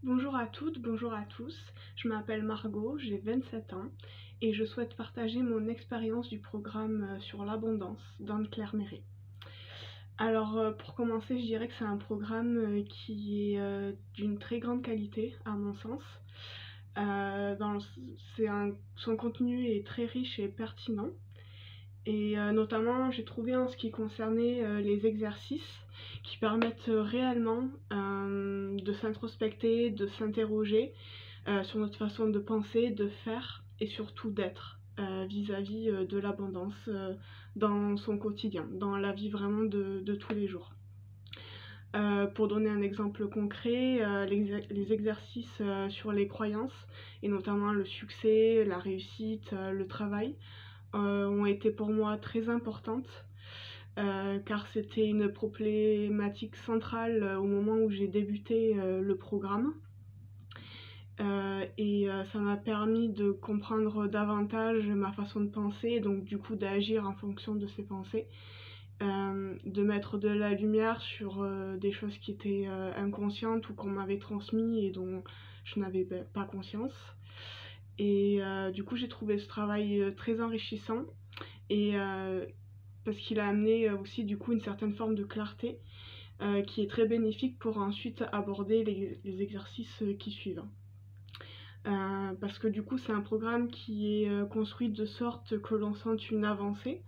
Bonjour à toutes, bonjour à tous. Je m'appelle Margot, j'ai 27 ans et je souhaite partager mon expérience du programme sur l'abondance d'Anne-Claire Méret. Alors pour commencer, je dirais que c'est un programme qui est d'une très grande qualité à mon sens. Son contenu est très riche et pertinent. Et notamment, j'ai trouvé en ce qui concernait les exercices qui permettent réellement de s'introspecter, de s'interroger sur notre façon de penser, de faire et surtout d'être vis-à-vis de l'abondance dans son quotidien, dans la vie vraiment de tous les jours. Pour donner un exemple concret, les exercices sur les croyances, et notamment le succès, la réussite, le travail, ont été pour moi très importantes car c'était une problématique centrale au moment où j'ai débuté le programme. Ça m'a permis de comprendre davantage ma façon de penser et donc du coup d'agir en fonction de ces pensées, de mettre de la lumière sur des choses qui étaient inconscientes ou qu'on m'avait transmis et dont je n'avais pas conscience. Et du coup j'ai trouvé ce travail très enrichissant et parce qu'il a amené aussi du coup une certaine forme de clarté qui est très bénéfique pour ensuite aborder les exercices qui suivent. Parce que du coup c'est un programme qui est construit de sorte que l'on sente une avancée.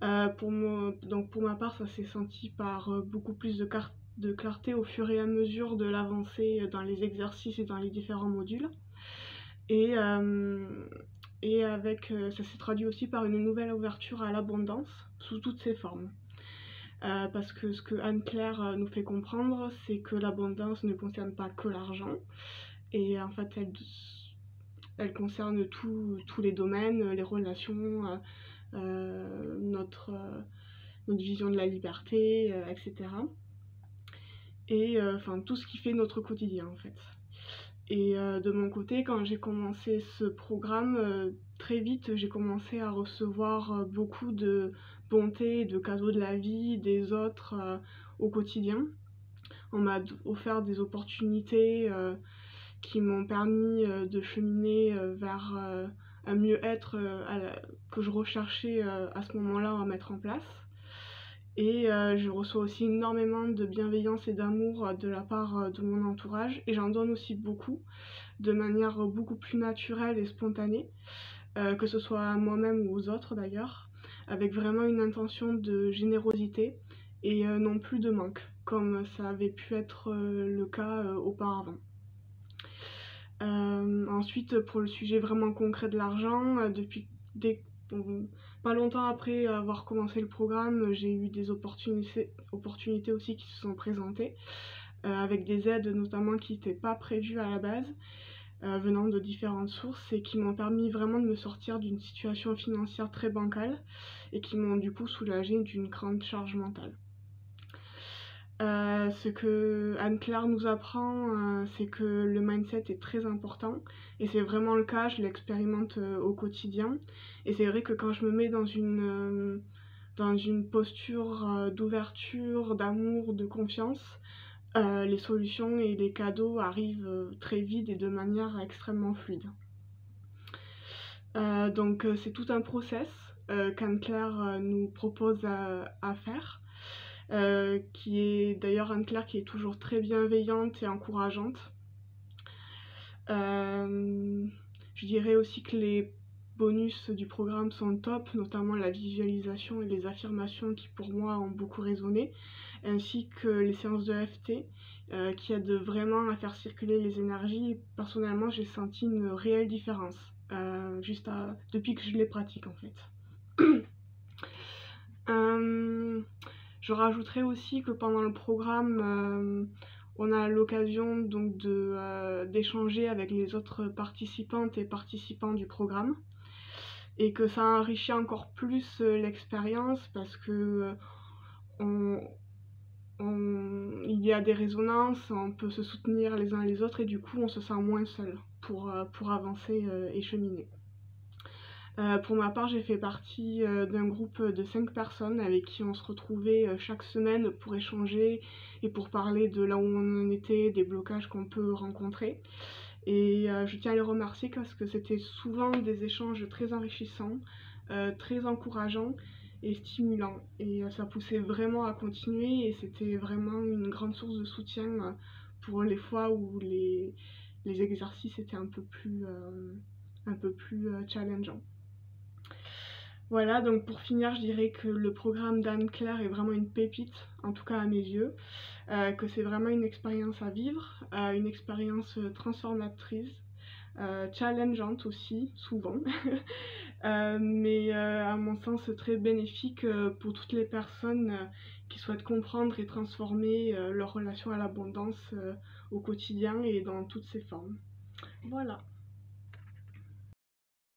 Donc pour ma part ça s'est senti par beaucoup plus de clarté au fur et à mesure de l'avancée dans les exercices et dans les différents modules. Et ça s'est traduit aussi par une nouvelle ouverture à l'abondance sous toutes ses formes. Parce que ce que Anne-Claire nous fait comprendre, c'est que l'abondance ne concerne pas que l'argent, et en fait elle concerne tous les domaines, les relations, notre vision de la liberté, etc. Et enfin tout ce qui fait notre quotidien en fait. Et de mon côté, quand j'ai commencé ce programme, très vite j'ai commencé à recevoir beaucoup de bonté, de cadeaux de la vie, des autres au quotidien. On m'a offert des opportunités qui m'ont permis de cheminer vers un mieux-être que je recherchais à ce moment-là à mettre en place. Et je reçois aussi énormément de bienveillance et d'amour de la part de mon entourage. Et j'en donne aussi beaucoup, de manière beaucoup plus naturelle et spontanée, que ce soit à moi-même ou aux autres d'ailleurs, avec vraiment une intention de générosité et non plus de manque, comme ça avait pu être le cas auparavant. Ensuite, pour le sujet vraiment concret de l'argent, pas longtemps après avoir commencé le programme, j'ai eu des opportunités aussi qui se sont présentées, avec des aides notamment qui n'étaient pas prévues à la base, venant de différentes sources et qui m'ont permis vraiment de me sortir d'une situation financière très bancale et qui m'ont du coup soulagée d'une grande charge mentale. Ce que Anne-Claire nous apprend, c'est que le mindset est très important et c'est vraiment le cas, je l'expérimente au quotidien. Et c'est vrai que quand je me mets dans une posture d'ouverture, d'amour, de confiance, les solutions et les cadeaux arrivent très vite et de manière extrêmement fluide. Donc c'est tout un process qu'Anne-Claire nous propose à faire. Qui est d'ailleurs Anne-Claire qui est toujours très bienveillante et encourageante. Je dirais aussi que les bonus du programme sont top, notamment la visualisation et les affirmations qui pour moi ont beaucoup résonné, ainsi que les séances de FT qui aident vraiment à faire circuler les énergies. Personnellement, j'ai senti une réelle différence depuis que je les pratique en fait. Je rajouterais aussi que pendant le programme, on a l'occasion donc d'échanger avec les autres participantes et participants du programme et que ça enrichit encore plus l'expérience parce que il y a des résonances, on peut se soutenir les uns les autres et du coup on se sent moins seul pour avancer et cheminer. Pour ma part, j'ai fait partie d'un groupe de 5 personnes avec qui on se retrouvait chaque semaine pour échanger et pour parler de là où on en était, des blocages qu'on peut rencontrer. Et je tiens à les remercier parce que c'était souvent des échanges très enrichissants, très encourageants et stimulants. Et ça poussait vraiment à continuer et c'était vraiment une grande source de soutien pour les fois où les exercices étaient un peu plus challengeants. Voilà, donc pour finir, je dirais que le programme d'Anne-Claire est vraiment une pépite, en tout cas à mes yeux, que c'est vraiment une expérience à vivre, une expérience transformatrice, challengeante aussi, souvent, mais à mon sens très bénéfique pour toutes les personnes qui souhaitent comprendre et transformer leur relation à l'abondance au quotidien et dans toutes ses formes. Voilà.